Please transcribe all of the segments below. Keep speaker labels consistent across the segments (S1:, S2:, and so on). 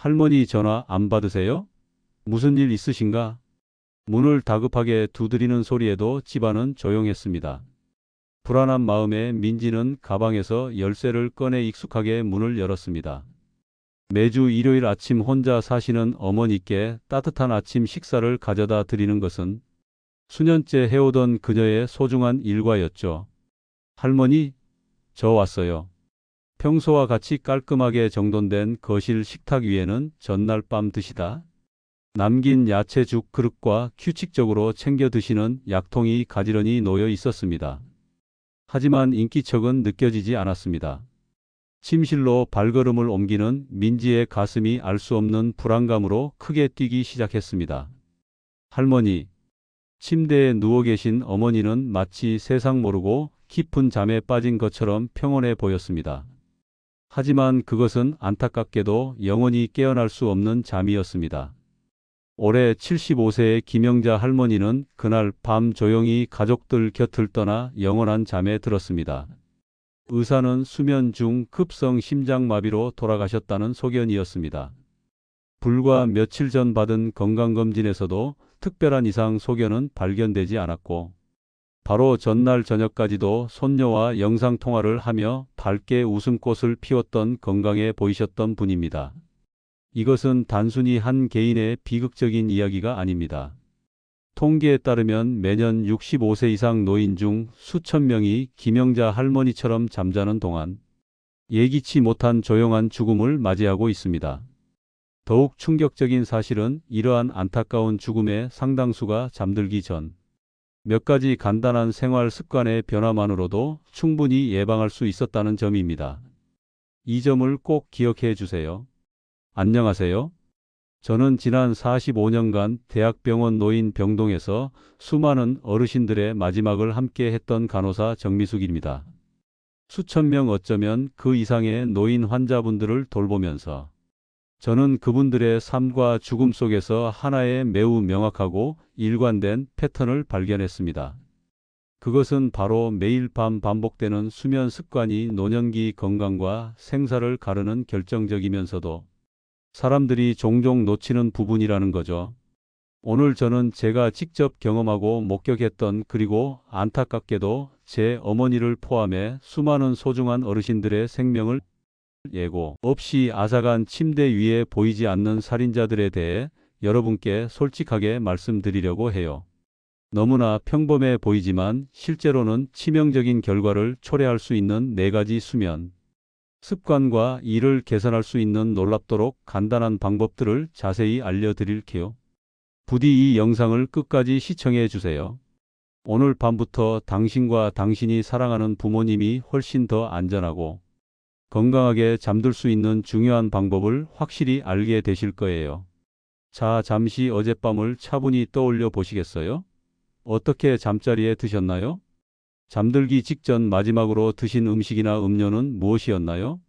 S1: 할머니 전화 안 받으세요? 무슨 일 있으신가? 문을 다급하게 두드리는 소리에도 집안은 조용했습니다. 불안한 마음에 민지는 가방에서 열쇠를 꺼내 익숙하게 문을 열었습니다. 매주 일요일 아침 혼자 사시는 어머니께 따뜻한 아침 식사를 가져다 드리는 것은 수년째 해오던 그녀의 소중한 일과였죠. 할머니, 저 왔어요. 평소와 같이 깔끔하게 정돈된 거실 식탁 위에는 전날 밤 드시다 남긴 야채죽 그릇과 규칙적으로 챙겨 드시는 약통이 가지런히 놓여 있었습니다. 하지만 인기척은 느껴지지 않았습니다. 침실로 발걸음을 옮기는 민지의 가슴이 알 수 없는 불안감으로 크게 뛰기 시작했습니다. 할머니, 침대에 누워 계신 어머니는 마치 세상 모르고 깊은 잠에 빠진 것처럼 평온해 보였습니다. 하지만 그것은 안타깝게도 영원히 깨어날 수 없는 잠이었습니다. 올해 75세의 김영자 할머니는 그날 밤 조용히 가족들 곁을 떠나 영원한 잠에 들었습니다. 의사는 수면 중 급성 심장마비로 돌아가셨다는 소견이었습니다. 불과 며칠 전 받은 건강검진에서도 특별한 이상 소견은 발견되지 않았고, 바로 전날 저녁까지도 손녀와 영상통화를 하며 밝게 웃음꽃을 피웠던 건강해 보이셨던 분입니다. 이것은 단순히 한 개인의 비극적인 이야기가 아닙니다. 통계에 따르면 매년 65세 이상 노인 중 수천 명이 김영자 할머니처럼 잠자는 동안 예기치 못한 조용한 죽음을 맞이하고 있습니다. 더욱 충격적인 사실은 이러한 안타까운 죽음의 상당수가 잠들기 전 몇 가지 간단한 생활 습관의 변화만으로도 충분히 예방할 수 있었다는 점입니다. 이 점을 꼭 기억해 주세요. 안녕하세요. 저는 지난 45년간 대학병원 노인 병동에서 수많은 어르신들의 마지막을 함께 했던 간호사 정미숙입니다. 수천 명 어쩌면 그 이상의 노인 환자분들을 돌보면서 저는 그분들의 삶과 죽음 속에서 하나의 매우 명확하고 일관된 패턴을 발견했습니다. 그것은 바로 매일 밤 반복되는 수면 습관이 노년기 건강과 생사를 가르는 결정적이면서도 사람들이 종종 놓치는 부분이라는 거죠. 오늘 저는 제가 직접 경험하고 목격했던, 그리고 안타깝게도 제 어머니를 포함해 수많은 소중한 어르신들의 생명을 예고 없이 앗아간 침대 위에 보이지 않는 살인자들에 대해 여러분께 솔직하게 말씀드리려고 해요. 너무나 평범해 보이지만 실제로는 치명적인 결과를 초래할 수 있는 4가지 수면 습관과 이를 개선할 수 있는 놀랍도록 간단한 방법들을 자세히 알려드릴게요. 부디 이 영상을 끝까지 시청해 주세요. 오늘 밤부터 당신과 당신이 사랑하는 부모님이 훨씬 더 안전하고 건강하게 잠들 수 있는 중요한 방법을 확실히 알게 되실 거예요. 자, 잠시 어젯밤을 차분히 떠올려 보시겠어요? 어떻게 잠자리에 드셨나요? 잠들기 직전 마지막으로 드신 음식이나 음료는 무엇이었나요?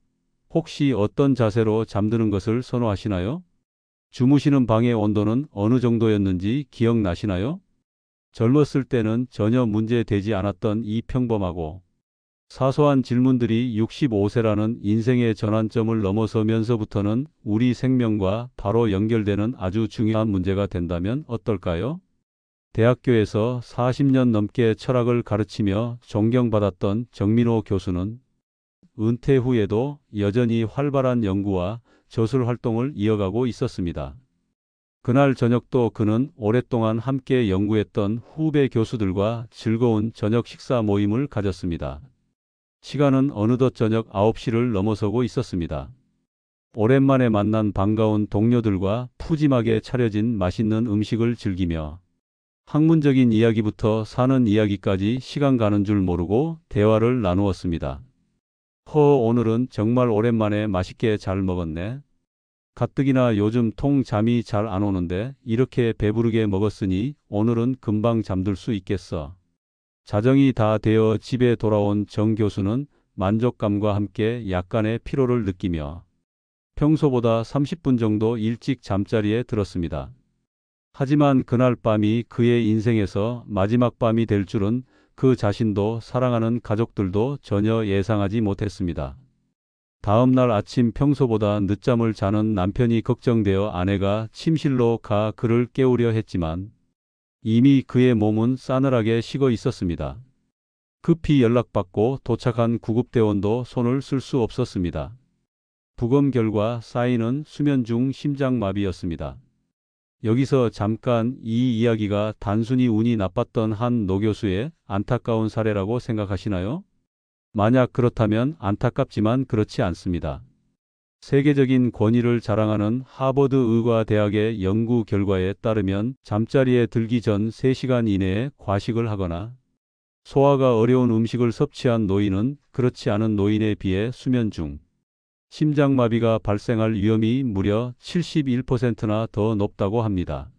S1: 혹시 어떤 자세로 잠드는 것을 선호하시나요? 주무시는 방의 온도는 어느 정도였는지 기억나시나요? 젊었을 때는 전혀 문제되지 않았던 이 평범하고 사소한 질문들이 65세라는 인생의 전환점을 넘어서면서부터는 우리 생명과 바로 연결되는 아주 중요한 문제가 된다면 어떨까요? 대학교에서 40년 넘게 철학을 가르치며 존경받았던 정민호 교수는 은퇴 후에도 여전히 활발한 연구와 저술 활동을 이어가고 있었습니다. 그날 저녁도 그는 오랫동안 함께 연구했던 후배 교수들과 즐거운 저녁 식사 모임을 가졌습니다. 시간은 어느덧 저녁 9시를 넘어서고 있었습니다. 오랜만에 만난 반가운 동료들과 푸짐하게 차려진 맛있는 음식을 즐기며 학문적인 이야기부터 사는 이야기까지 시간 가는 줄 모르고 대화를 나누었습니다. 오늘은 정말 오랜만에 맛있게 잘 먹었네. 가뜩이나 요즘 통 잠이 잘 안 오는데 이렇게 배부르게 먹었으니 오늘은 금방 잠들 수 있겠어. 자정이 다 되어 집에 돌아온 정 교수는 만족감과 함께 약간의 피로를 느끼며 평소보다 30분 정도 일찍 잠자리에 들었습니다. 하지만 그날 밤이 그의 인생에서 마지막 밤이 될 줄은 그 자신도 사랑하는 가족들도 전혀 예상하지 못했습니다. 다음 날 아침 평소보다 늦잠을 자는 남편이 걱정되어 아내가 침실로 가 그를 깨우려 했지만 이미 그의 몸은 싸늘하게 식어 있었습니다. 급히 연락받고 도착한 구급대원도 손을 쓸 수 없었습니다. 부검 결과 사인은 수면 중 심장마비였습니다. 여기서 잠깐 이 이야기가 단순히 운이 나빴던 한 노교수의 안타까운 사례라고 생각하시나요? 만약 그렇다면 안타깝지만 그렇지 않습니다. 세계적인 권위를 자랑하는 하버드 의과대학의 연구 결과에 따르면 잠자리에 들기 전 3시간 이내에 과식을 하거나 소화가 어려운 음식을 섭취한 노인은 그렇지 않은 노인에 비해 수면 중 심장마비가 발생할 위험이 무려 71%나 더 높다고 합니다.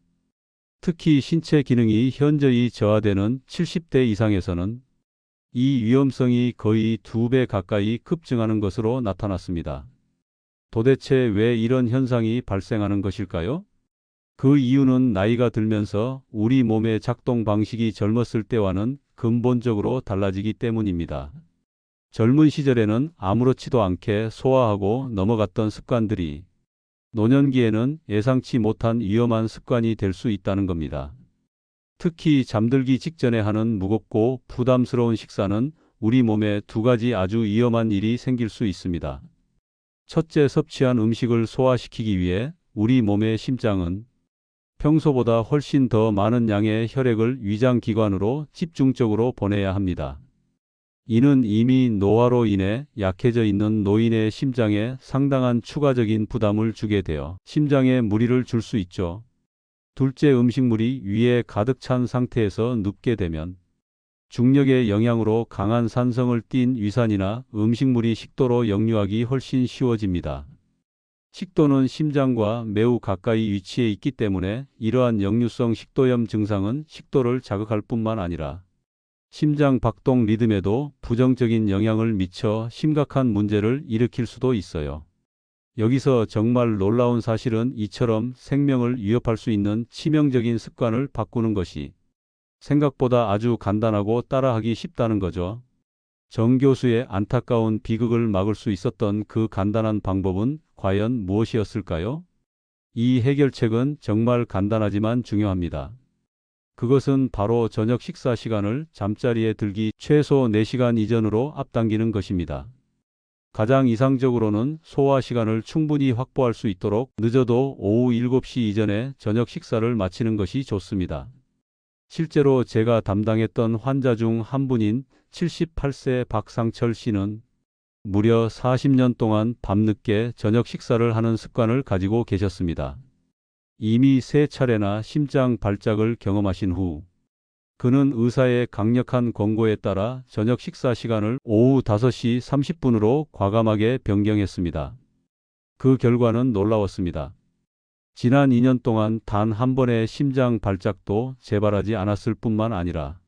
S1: 특히 신체 기능이 현저히 저하되는 70대 이상에서는 이 위험성이 거의 2배 가까이 급증하는 것으로 나타났습니다. 도대체 왜 이런 현상이 발생하는 것일까요? 그 이유는 나이가 들면서 우리 몸의 작동 방식이 젊었을 때와는 근본적으로 달라지기 때문입니다. 젊은 시절에는 아무렇지도 않게 소화하고 넘어갔던 습관들이 노년기에는 예상치 못한 위험한 습관이 될 수 있다는 겁니다. 특히 잠들기 직전에 하는 무겁고 부담스러운 식사는 우리 몸에 2가지 아주 위험한 일이 생길 수 있습니다. 첫째, 섭취한 음식을 소화시키기 위해 우리 몸의 심장은 평소보다 훨씬 더 많은 양의 혈액을 위장기관으로 집중적으로 보내야 합니다. 이는 이미 노화로 인해 약해져 있는 노인의 심장에 상당한 추가적인 부담을 주게 되어 심장에 무리를 줄 수 있죠. 둘째, 음식물이 위에 가득 찬 상태에서 눕게 되면 중력의 영향으로 강한 산성을 띤 위산이나 음식물이 식도로 역류하기 훨씬 쉬워집니다. 식도는 심장과 매우 가까이 위치해 있기 때문에 이러한 역류성 식도염 증상은 식도를 자극할 뿐만 아니라 심장 박동 리듬에도 부정적인 영향을 미쳐 심각한 문제를 일으킬 수도 있어요. 여기서 정말 놀라운 사실은 이처럼 생명을 위협할 수 있는 치명적인 습관을 바꾸는 것이 생각보다 아주 간단하고 따라하기 쉽다는 거죠. 정 교수의 안타까운 비극을 막을 수 있었던 그 간단한 방법은 과연 무엇이었을까요? 이 해결책은 정말 간단하지만 중요합니다. 그것은 바로 저녁 식사 시간을 잠자리에 들기 최소 4시간 이전으로 앞당기는 것입니다. 가장 이상적으로는 소화 시간을 충분히 확보할 수 있도록 늦어도 오후 7시 이전에 저녁 식사를 마치는 것이 좋습니다. 실제로 제가 담당했던 환자 중 한 분인 78세 박상철 씨는 무려 40년 동안 밤늦게 저녁 식사를 하는 습관을 가지고 계셨습니다. 이미 3차례나 심장 발작을 경험하신 후 그는 의사의 강력한 권고에 따라 저녁 식사 시간을 오후 5시 30분으로 과감하게 변경했습니다. 그 결과는 놀라웠습니다. 지난 2년 동안 단 한 번의 심장 발작도 재발하지 않았을 뿐만 아니라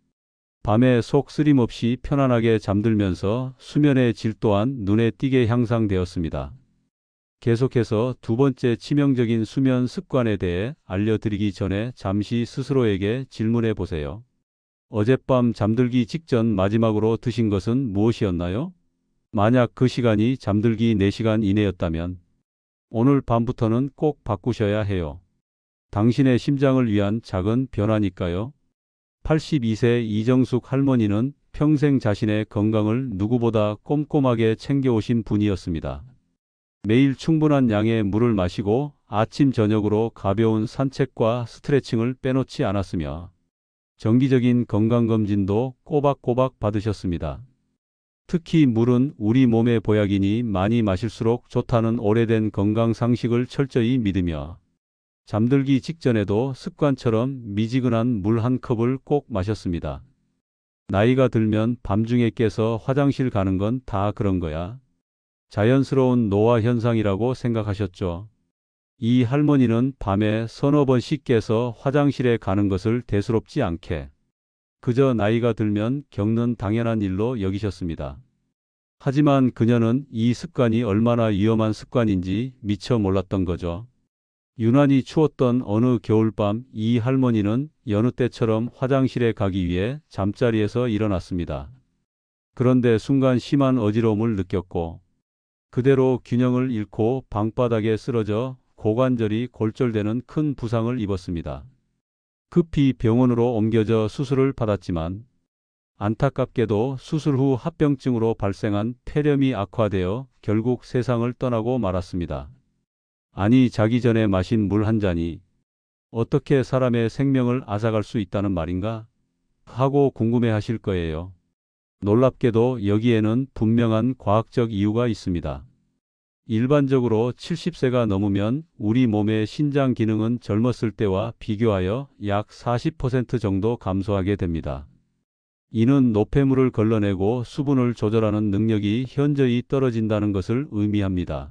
S1: 밤에 속 쓰림 없이 편안하게 잠들면서 수면의 질 또한 눈에 띄게 향상되었습니다. 계속해서 2번째 치명적인 수면 습관에 대해 알려드리기 전에 잠시 스스로에게 질문해 보세요. 어젯밤 잠들기 직전 마지막으로 드신 것은 무엇이었나요? 만약 그 시간이 잠들기 4시간 이내였다면 오늘 밤부터는 꼭 바꾸셔야 해요. 당신의 심장을 위한 작은 변화니까요. 82세 이정숙 할머니는 평생 자신의 건강을 누구보다 꼼꼼하게 챙겨오신 분이었습니다. 매일 충분한 양의 물을 마시고 아침 저녁으로 가벼운 산책과 스트레칭을 빼놓지 않았으며 정기적인 건강검진도 꼬박꼬박 받으셨습니다. 특히 물은 우리 몸의 보약이니 많이 마실수록 좋다는 오래된 건강 상식을 철저히 믿으며 잠들기 직전에도 습관처럼 미지근한 물 한 컵을 꼭 마셨습니다. 나이가 들면 밤중에 깨서 화장실 가는 건 다 그런 거야. 자연스러운 노화 현상이라고 생각하셨죠. 이 할머니는 밤에 서너 번씩 깨서 화장실에 가는 것을 대수롭지 않게 그저 나이가 들면 겪는 당연한 일로 여기셨습니다. 하지만 그녀는 이 습관이 얼마나 위험한 습관인지 미처 몰랐던 거죠. 유난히 추웠던 어느 겨울밤 이 할머니는 여느 때처럼 화장실에 가기 위해 잠자리에서 일어났습니다. 그런데 순간 심한 어지러움을 느꼈고 그대로 균형을 잃고 방바닥에 쓰러져 고관절이 골절되는 큰 부상을 입었습니다. 급히 병원으로 옮겨져 수술을 받았지만 안타깝게도 수술 후 합병증으로 발생한 폐렴이 악화되어 결국 세상을 떠나고 말았습니다. 아니, 자기 전에 마신 물 한 잔이 어떻게 사람의 생명을 앗아갈 수 있다는 말인가? 하고 궁금해하실 거예요. 놀랍게도 여기에는 분명한 과학적 이유가 있습니다. 일반적으로 70세가 넘으면 우리 몸의 신장 기능은 젊었을 때와 비교하여 약 40% 정도 감소하게 됩니다. 이는 노폐물을 걸러내고 수분을 조절하는 능력이 현저히 떨어진다는 것을 의미합니다.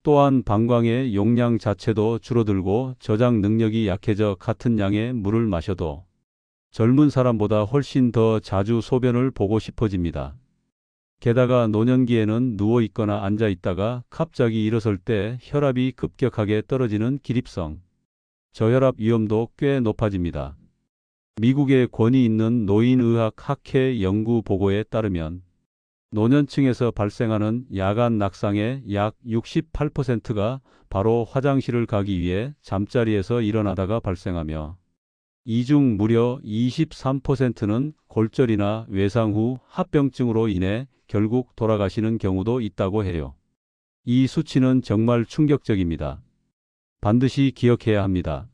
S1: 또한 방광의 용량 자체도 줄어들고 저장 능력이 약해져 같은 양의 물을 마셔도 젊은 사람보다 훨씬 더 자주 소변을 보고 싶어집니다. 게다가 노년기에는 누워 있거나 앉아 있다가 갑자기 일어설 때 혈압이 급격하게 떨어지는 기립성 저혈압 위험도 꽤 높아집니다. 미국의 권위 있는 노인의학 학회 연구 보고에 따르면 노년층에서 발생하는 야간 낙상의 약 68%가 바로 화장실을 가기 위해 잠자리에서 일어나다가 발생하며 이 중 무려 23%는 골절이나 외상 후 합병증으로 인해 결국 돌아가시는 경우도 있다고 해요. 이 수치는 정말 충격적입니다. 반드시 기억해야 합니다.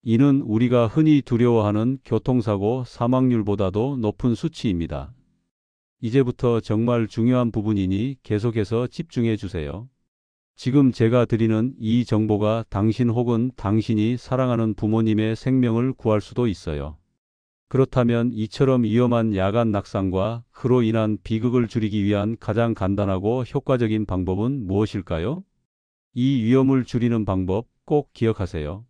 S1: 이는 우리가 흔히 두려워하는 교통사고 사망률보다도 높은 수치입니다. 이제부터 정말 중요한 부분이니 계속해서 집중해 주세요. 지금 제가 드리는 이 정보가 당신 혹은 당신이 사랑하는 부모님의 생명을 구할 수도 있어요. 그렇다면 이처럼 위험한 야간 낙상과 그로 인한 비극을 줄이기 위한 가장 간단하고 효과적인 방법은 무엇일까요? 이 위험을 줄이는 방법 꼭 기억하세요.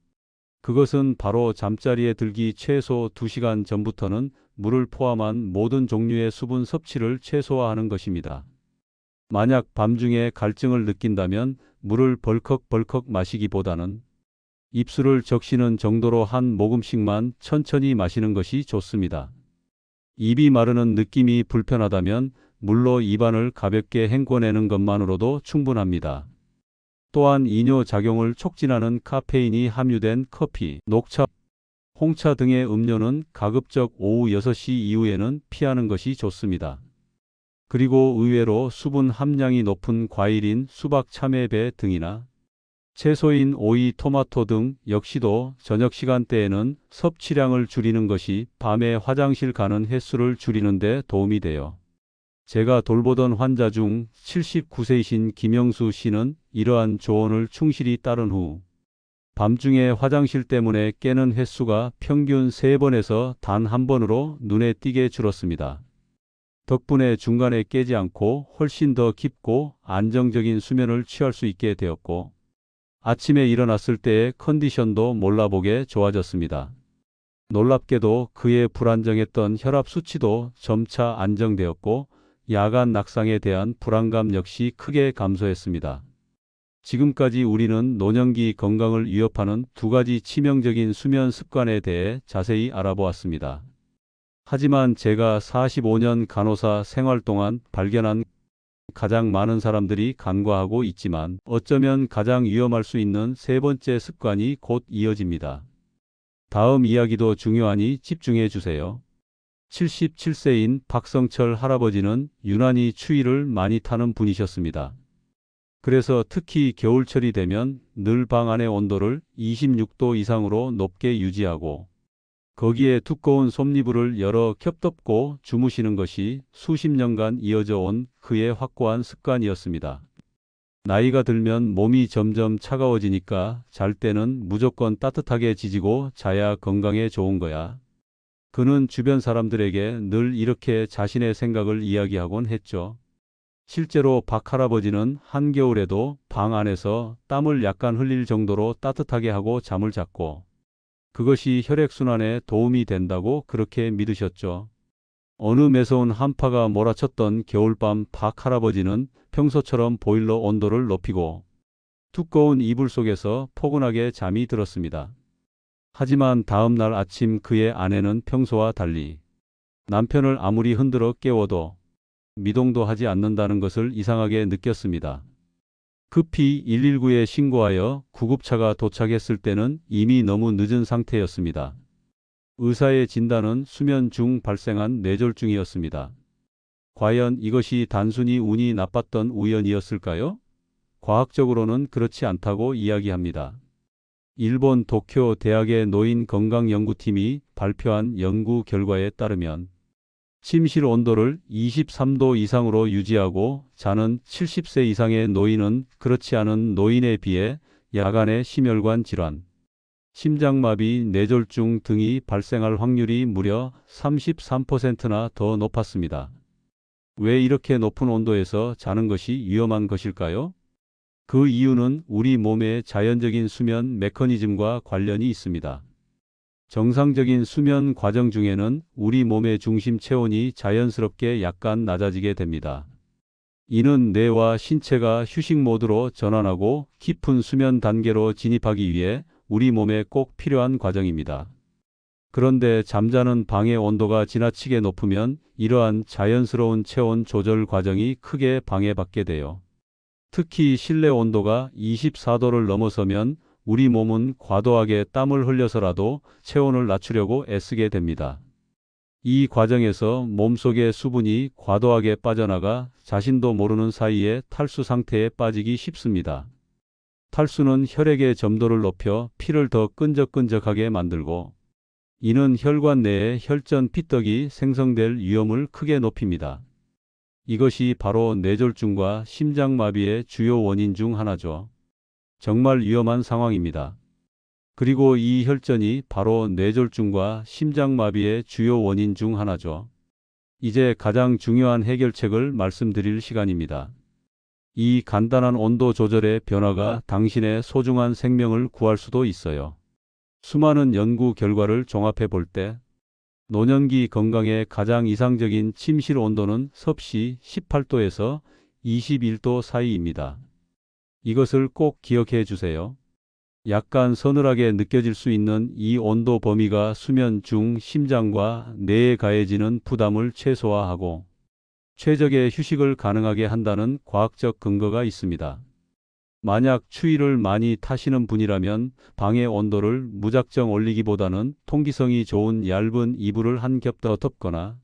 S1: 그것은 바로 잠자리에 들기 최소 2시간 전부터는 물을 포함한 모든 종류의 수분 섭취를 최소화하는 것입니다. 만약 밤중에 갈증을 느낀다면 물을 벌컥벌컥 마시기보다는 입술을 적시는 정도로 한 모금씩만 천천히 마시는 것이 좋습니다. 입이 마르는 느낌이 불편하다면 물로 입안을 가볍게 헹궈내는 것만으로도 충분합니다. 또한 이뇨 작용을 촉진하는 카페인이 함유된 커피, 녹차, 홍차 등의 음료는 가급적 오후 6시 이후에는 피하는 것이 좋습니다. 그리고 의외로 수분 함량이 높은 과일인 수박, 참외, 배 등이나 채소인 오이, 토마토 등 역시도 저녁 시간대에는 섭취량을 줄이는 것이 밤에 화장실 가는 횟수를 줄이는 데 도움이 돼요. 제가 돌보던 환자 중 79세이신 김영수 씨는 이러한 조언을 충실히 따른 후 밤중에 화장실 때문에 깨는 횟수가 평균 3번에서 단 1번으로 눈에 띄게 줄었습니다. 덕분에 중간에 깨지 않고 훨씬 더 깊고 안정적인 수면을 취할 수 있게 되었고 아침에 일어났을 때의 컨디션도 몰라보게 좋아졌습니다. 놀랍게도 그의 불안정했던 혈압 수치도 점차 안정되었고 야간 낙상에 대한 불안감 역시 크게 감소했습니다. 지금까지 우리는 노년기 건강을 위협하는 2가지 치명적인 수면 습관에 대해 자세히 알아보았습니다. 하지만 제가 45년 간호사 생활 동안 발견한 가장 많은 사람들이 간과하고 있지만 어쩌면 가장 위험할 수 있는 3번째 습관이 곧 이어집니다. 다음 이야기도 중요하니 집중해 주세요. 77세인 박성철 할아버지는 유난히 추위를 많이 타는 분이셨습니다. 그래서 특히 겨울철이 되면 늘 방 안의 온도를 26도 이상으로 높게 유지하고 거기에 두꺼운 솜니부를 열어 겹덮고 주무시는 것이 수십 년간 이어져 온 그의 확고한 습관이었습니다. 나이가 들면 몸이 점점 차가워지니까 잘 때는 무조건 따뜻하게 지지고 자야 건강에 좋은 거야. 그는 주변 사람들에게 늘 이렇게 자신의 생각을 이야기하곤 했죠. 실제로 박 할아버지는 한겨울에도 방 안에서 땀을 약간 흘릴 정도로 따뜻하게 하고 잠을 잤고 그것이 혈액순환에 도움이 된다고 그렇게 믿으셨죠. 어느 매서운 한파가 몰아쳤던 겨울밤 박 할아버지는 평소처럼 보일러 온도를 높이고 두꺼운 이불 속에서 포근하게 잠이 들었습니다. 하지만 다음 날 아침 그의 아내는 평소와 달리 남편을 아무리 흔들어 깨워도 미동도 하지 않는다는 것을 이상하게 느꼈습니다. 급히 119에 신고하여 구급차가 도착했을 때는 이미 너무 늦은 상태였습니다. 의사의 진단은 수면 중 발생한 뇌졸중이었습니다. 과연 이것이 단순히 운이 나빴던 우연이었을까요? 과학적으로는 그렇지 않다고 이야기합니다. 일본 도쿄 대학의 노인 건강연구팀이 발표한 연구 결과에 따르면 침실 온도를 23도 이상으로 유지하고 자는 70세 이상의 노인은 그렇지 않은 노인에 비해 야간의 심혈관 질환, 심장마비, 뇌졸중 등이 발생할 확률이 무려 33%나 더 높았습니다. 왜 이렇게 높은 온도에서 자는 것이 위험한 것일까요? 그 이유는 우리 몸의 자연적인 수면 메커니즘과 관련이 있습니다. 정상적인 수면 과정 중에는 우리 몸의 중심 체온이 자연스럽게 약간 낮아지게 됩니다. 이는 뇌와 신체가 휴식 모드로 전환하고 깊은 수면 단계로 진입하기 위해 우리 몸에 꼭 필요한 과정입니다. 그런데 잠자는 방의 온도가 지나치게 높으면 이러한 자연스러운 체온 조절 과정이 크게 방해받게 돼요. 특히 실내 온도가 24도를 넘어서면 우리 몸은 과도하게 땀을 흘려서라도 체온을 낮추려고 애쓰게 됩니다. 이 과정에서 몸속의 수분이 과도하게 빠져나가 자신도 모르는 사이에 탈수 상태에 빠지기 쉽습니다. 탈수는 혈액의 점도를 높여 피를 더 끈적끈적하게 만들고 이는 혈관 내에 혈전 피떡이 생성될 위험을 크게 높입니다. 이것이 바로 뇌졸중과 심장마비의 주요 원인 중 하나죠. 정말 위험한 상황입니다. 그리고 이 혈전이 바로 뇌졸중과 심장마비의 주요 원인 중 하나죠. 이제 가장 중요한 해결책을 말씀드릴 시간입니다. 이 간단한 온도 조절의 변화가 당신의 소중한 생명을 구할 수도 있어요. 수많은 연구 결과를 종합해 볼 때 노년기 건강에 가장 이상적인 침실 온도는 섭씨 18도에서 21도 사이입니다. 이것을 꼭 기억해 주세요. 약간 서늘하게 느껴질 수 있는 이 온도 범위가 수면 중 심장과 뇌에 가해지는 부담을 최소화하고 최적의 휴식을 가능하게 한다는 과학적 근거가 있습니다. 만약 추위를 많이 타시는 분이라면 방의 온도를 무작정 올리기보다는 통기성이 좋은 얇은 이불을 한 겹 더 덮거나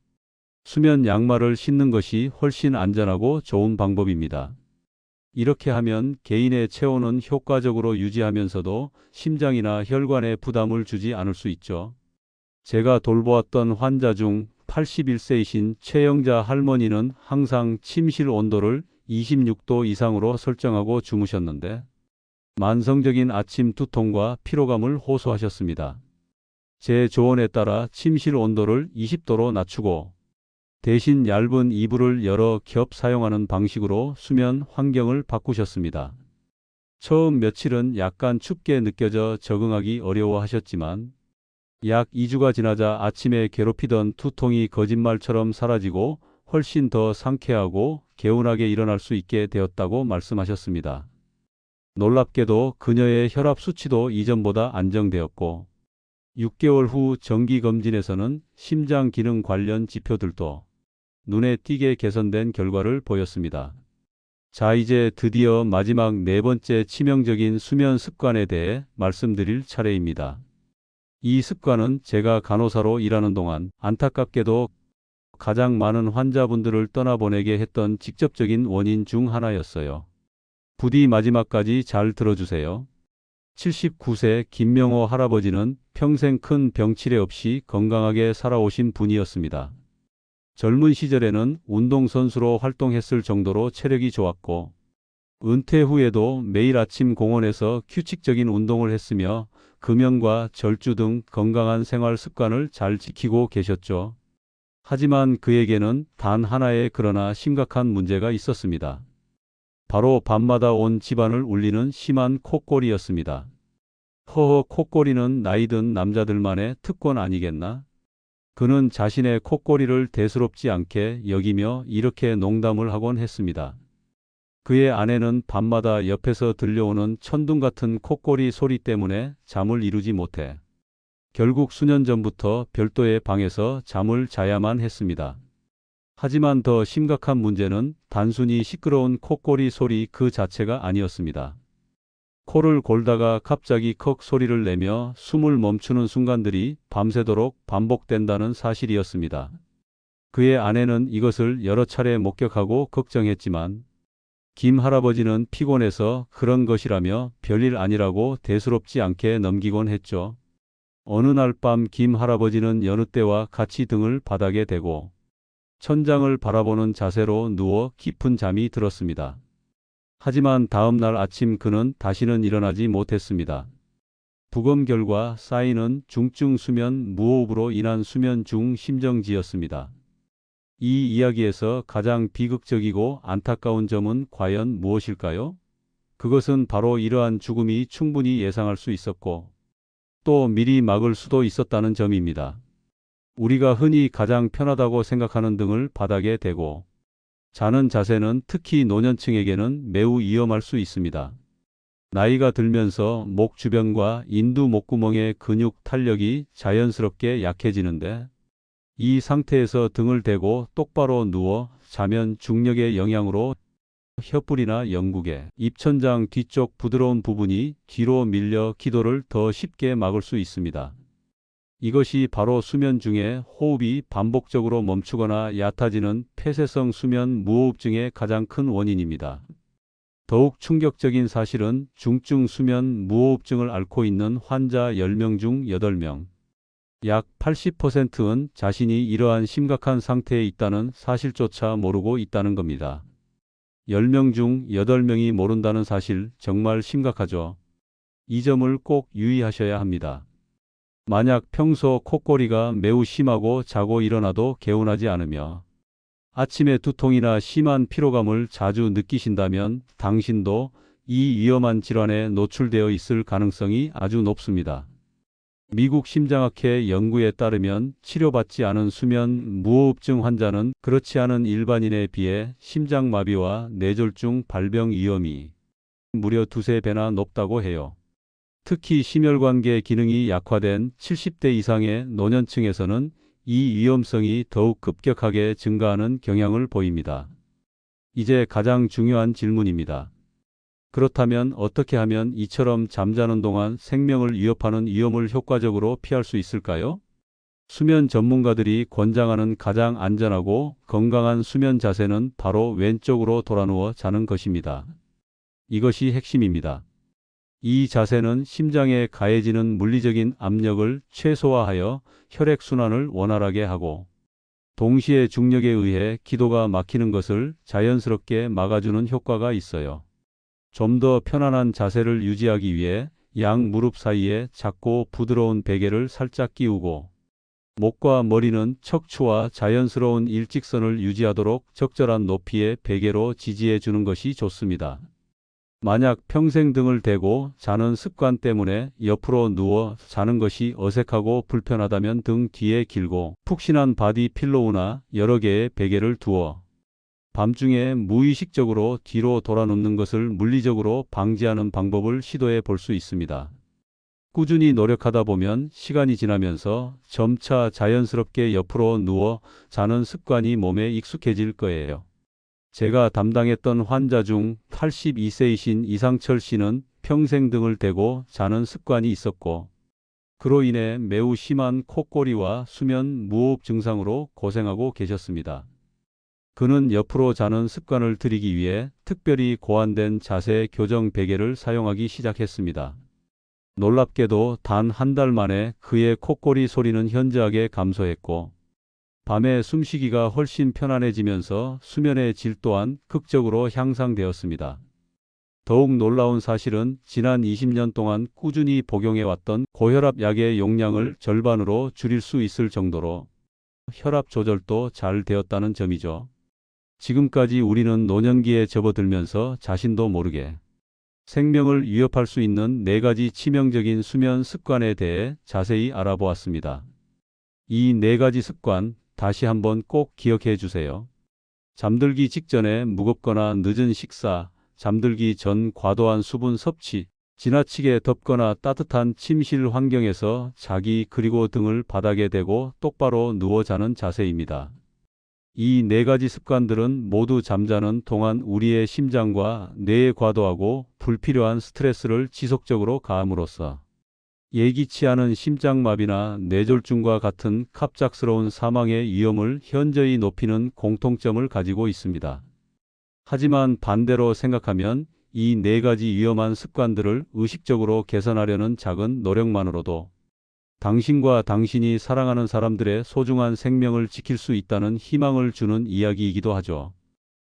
S1: 수면 양말을 신는 것이 훨씬 안전하고 좋은 방법입니다. 이렇게 하면 개인의 체온은 효과적으로 유지하면서도 심장이나 혈관에 부담을 주지 않을 수 있죠. 제가 돌보았던 환자 중 81세이신 최영자 할머니는 항상 침실 온도를 26도 이상으로 설정하고 주무셨는데 만성적인 아침 두통과 피로감을 호소하셨습니다. 제 조언에 따라 침실 온도를 20도로 낮추고 대신 얇은 이불을 여러 겹 사용하는 방식으로 수면 환경을 바꾸셨습니다. 처음 며칠은 약간 춥게 느껴져 적응하기 어려워하셨지만 약 2주가 지나자 아침에 괴롭히던 두통이 거짓말처럼 사라지고 훨씬 더 상쾌하고 개운하게 일어날 수 있게 되었다고 말씀하셨습니다. 놀랍게도 그녀의 혈압 수치도 이전보다 안정되었고 6개월 후 정기검진에서는 심장 기능 관련 지표들도 눈에 띄게 개선된 결과를 보였습니다. 자, 이제 드디어 마지막 네 번째 치명적인 수면 습관에 대해 말씀드릴 차례입니다. 이 습관은 제가 간호사로 일하는 동안 안타깝게도 가장 많은 환자분들을 떠나보내게 했던 직접적인 원인 중 하나였어요. 부디 마지막까지 잘 들어주세요. 79세 김명호 할아버지는 평생 큰 병치레 없이 건강하게 살아오신 분이었습니다. 젊은 시절에는 운동선수로 활동했을 정도로 체력이 좋았고 은퇴 후에도 매일 아침 공원에서 규칙적인 운동을 했으며 금연과 절주 등 건강한 생활 습관을 잘 지키고 계셨죠. 하지만 그에게는 단 하나의 그러나 심각한 문제가 있었습니다. 바로 밤마다 온 집안을 울리는 심한 콧골이었습니다. 허허, 콧골이는 나이든 남자들만의 특권 아니겠나? 그는 자신의 콧골이를 대수롭지 않게 여기며 이렇게 농담을 하곤 했습니다. 그의 아내는 밤마다 옆에서 들려오는 천둥 같은 콧골이 소리 때문에 잠을 이루지 못해 결국 수년 전부터 별도의 방에서 잠을 자야만 했습니다. 하지만 더 심각한 문제는 단순히 시끄러운 콧꼬리 소리 그 자체가 아니었습니다. 코를 골다가 갑자기 컥 소리를 내며 숨을 멈추는 순간들이 밤새도록 반복된다는 사실이었습니다. 그의 아내는 이것을 여러 차례 목격하고 걱정했지만 김 할아버지는 피곤해서 그런 것이라며 별일 아니라고 대수롭지 않게 넘기곤 했죠. 어느 날 밤 김 할아버지는 여느 때와 같이 등을 바닥에 대고 천장을 바라보는 자세로 누워 깊은 잠이 들었습니다. 하지만 다음 날 아침 그는 다시는 일어나지 못했습니다. 부검 결과 사인은 중증 수면 무호흡으로 인한 수면 중 심정지였습니다. 이 이야기에서 가장 비극적이고 안타까운 점은 과연 무엇일까요? 그것은 바로 이러한 죽음이 충분히 예상할 수 있었고 또 미리 막을 수도 있었다는 점입니다. 우리가 흔히 가장 편하다고 생각하는 등을 바닥에 대고 자는 자세는 특히 노년층에게는 매우 위험할 수 있습니다. 나이가 들면서 목 주변과 인두 목구멍의 근육 탄력이 자연스럽게 약해지는데 이 상태에서 등을 대고 똑바로 누워 자면 중력의 영향으로 혀뿔이나 영국의 입천장 뒤쪽 부드러운 부분이 뒤로 밀려 기도를 더 쉽게 막을 수 있습니다. 이것이 바로 수면 중에 호흡이 반복적으로 멈추거나 얕아지는 폐쇄성 수면 무호흡증의 가장 큰 원인입니다. 더욱 충격적인 사실은 중증 수면 무호흡증을 앓고 있는 환자 10명 중 8명, 약 80%는 자신이 이러한 심각한 상태에 있다는 사실조차 모르고 있다는 겁니다. 10명 중 8명이 모른다는 사실 정말 심각하죠. 이 점을 꼭 유의하셔야 합니다. 만약 평소 콧꼬리가 매우 심하고 자고 일어나도 개운하지 않으며 아침에 두통이나 심한 피로감을 자주 느끼신다면 당신도 이 위험한 질환에 노출되어 있을 가능성이 아주 높습니다. 미국 심장학회 연구에 따르면 치료받지 않은 수면 무호흡증 환자는 그렇지 않은 일반인에 비해 심장마비와 뇌졸중 발병 위험이 무려 2~3배나 높다고 해요. 특히 심혈관계 기능이 약화된 70대 이상의 노년층에서는 이 위험성이 더욱 급격하게 증가하는 경향을 보입니다. 이제 가장 중요한 질문입니다. 그렇다면 어떻게 하면 이처럼 잠자는 동안 생명을 위협하는 위험을 효과적으로 피할 수 있을까요? 수면 전문가들이 권장하는 가장 안전하고 건강한 수면 자세는 바로 왼쪽으로 돌아누워 자는 것입니다. 이것이 핵심입니다. 이 자세는 심장에 가해지는 물리적인 압력을 최소화하여 혈액순환을 원활하게 하고 동시에 중력에 의해 기도가 막히는 것을 자연스럽게 막아주는 효과가 있어요. 좀 더 편안한 자세를 유지하기 위해 양 무릎 사이에 작고 부드러운 베개를 살짝 끼우고 목과 머리는 척추와 자연스러운 일직선을 유지하도록 적절한 높이의 베개로 지지해 주는 것이 좋습니다. 만약 평생 등을 대고 자는 습관 때문에 옆으로 누워 자는 것이 어색하고 불편하다면 등 뒤에 길고 푹신한 바디 필로우나 여러 개의 베개를 두어 밤중에 무의식적으로 뒤로 돌아눕는 것을 물리적으로 방지하는 방법을 시도해 볼 수 있습니다. 꾸준히 노력하다 보면 시간이 지나면서 점차 자연스럽게 옆으로 누워 자는 습관이 몸에 익숙해질 거예요. 제가 담당했던 환자 중 82세이신 이상철 씨는 평생 등을 대고 자는 습관이 있었고 그로 인해 매우 심한 콧꼬리와 수면 무호흡 증상으로 고생하고 계셨습니다. 그는 옆으로 자는 습관을 들이기 위해 특별히 고안된 자세 교정 베개를 사용하기 시작했습니다. 놀랍게도 단 한 달 만에 그의 콧꼬리 소리는 현저하게 감소했고 밤에 숨쉬기가 훨씬 편안해지면서 수면의 질 또한 극적으로 향상되었습니다. 더욱 놀라운 사실은 지난 20년 동안 꾸준히 복용해왔던 고혈압 약의 용량을 절반으로 줄일 수 있을 정도로 혈압 조절도 잘 되었다는 점이죠. 지금까지 우리는 노년기에 접어들면서 자신도 모르게 생명을 위협할 수 있는 4가지 치명적인 수면 습관에 대해 자세히 알아보았습니다. 이 4가지 습관 다시 한번 꼭 기억해 주세요. 잠들기 직전에 무겁거나 늦은 식사, 잠들기 전 과도한 수분 섭취, 지나치게 덥거나 따뜻한 침실 환경에서 자기 그리고 등을 바닥에 대고 똑바로 누워 자는 자세입니다. 이 네 가지 습관들은 모두 잠자는 동안 우리의 심장과 뇌에 과도하고 불필요한 스트레스를 지속적으로 가함으로써 예기치 않은 심장마비나 뇌졸중과 같은 갑작스러운 사망의 위험을 현저히 높이는 공통점을 가지고 있습니다. 하지만 반대로 생각하면 이 네 가지 위험한 습관들을 의식적으로 개선하려는 작은 노력만으로도 당신과 당신이 사랑하는 사람들의 소중한 생명을 지킬 수 있다는 희망을 주는 이야기이기도 하죠.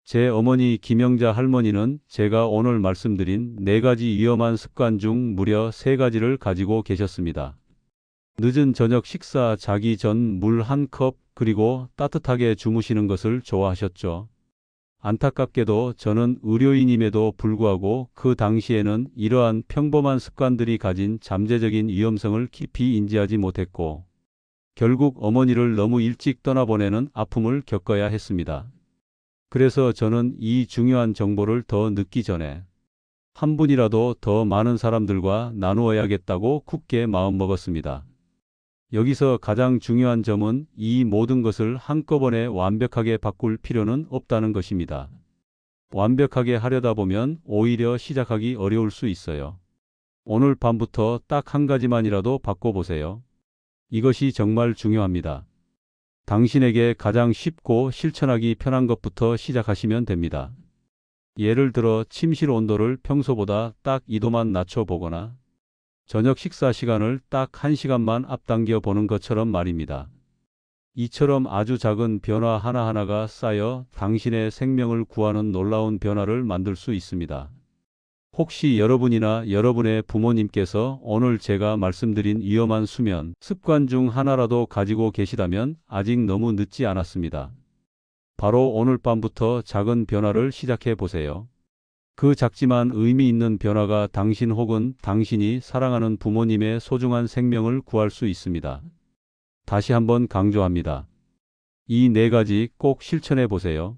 S1: 제 어머니 김영자 할머니는 제가 오늘 말씀드린 네 가지 위험한 습관 중 무려 세 가지를 가지고 계셨습니다. 늦은 저녁 식사, 자기 전 물 한 컵, 그리고 따뜻하게 주무시는 것을 좋아하셨죠. 안타깝게도 저는 의료인임에도 불구하고 그 당시에는 이러한 평범한 습관들이 가진 잠재적인 위험성을 깊이 인지하지 못했고, 결국 어머니를 너무 일찍 떠나보내는 아픔을 겪어야 했습니다. 그래서 저는 이 중요한 정보를 더 늦기 전에 한 분이라도 더 많은 사람들과 나누어야겠다고 굳게 마음먹었습니다. 여기서 가장 중요한 점은 이 모든 것을 한꺼번에 완벽하게 바꿀 필요는 없다는 것입니다. 완벽하게 하려다 보면 오히려 시작하기 어려울 수 있어요. 오늘 밤부터 딱 한 가지만이라도 바꿔보세요. 이것이 정말 중요합니다. 당신에게 가장 쉽고 실천하기 편한 것부터 시작하시면 됩니다. 예를 들어 침실 온도를 평소보다 딱 2도만 낮춰보거나 저녁 식사 시간을 딱 1시간만 앞당겨 보는 것처럼 말입니다. 이처럼 아주 작은 변화 하나하나가 쌓여 당신의 생명을 구하는 놀라운 변화를 만들 수 있습니다. 혹시 여러분이나 여러분의 부모님께서 오늘 제가 말씀드린 위험한 수면 습관 중 하나라도 가지고 계시다면 아직 너무 늦지 않았습니다. 바로 오늘 밤부터 작은 변화를 시작해 보세요. 그 작지만 의미 있는 변화가 당신 혹은 당신이 사랑하는 부모님의 소중한 생명을 구할 수 있습니다. 다시 한번 강조합니다. 이 네 가지 꼭 실천해 보세요.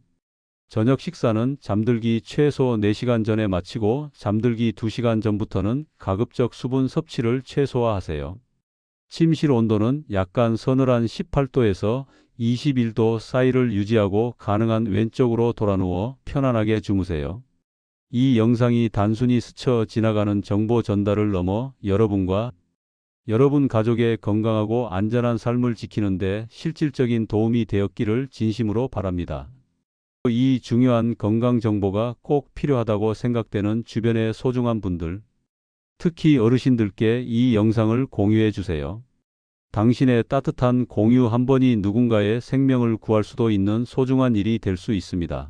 S1: 저녁 식사는 잠들기 최소 4시간 전에 마치고 잠들기 2시간 전부터는 가급적 수분 섭취를 최소화하세요. 침실 온도는 약간 서늘한 18도에서 21도 사이를 유지하고 가능한 왼쪽으로 돌아누워 편안하게 주무세요. 이 영상이 단순히 스쳐 지나가는 정보 전달을 넘어 여러분과 여러분 가족의 건강하고 안전한 삶을 지키는 데 실질적인 도움이 되었기를 진심으로 바랍니다. 이 중요한 건강 정보가 꼭 필요하다고 생각되는 주변의 소중한 분들, 특히 어르신들께 이 영상을 공유해 주세요. 당신의 따뜻한 공유 한 번이 누군가의 생명을 구할 수도 있는 소중한 일이 될 수 있습니다.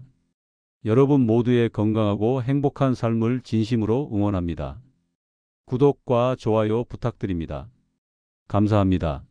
S1: 여러분 모두의 건강하고 행복한 삶을 진심으로 응원합니다. 구독과 좋아요 부탁드립니다. 감사합니다.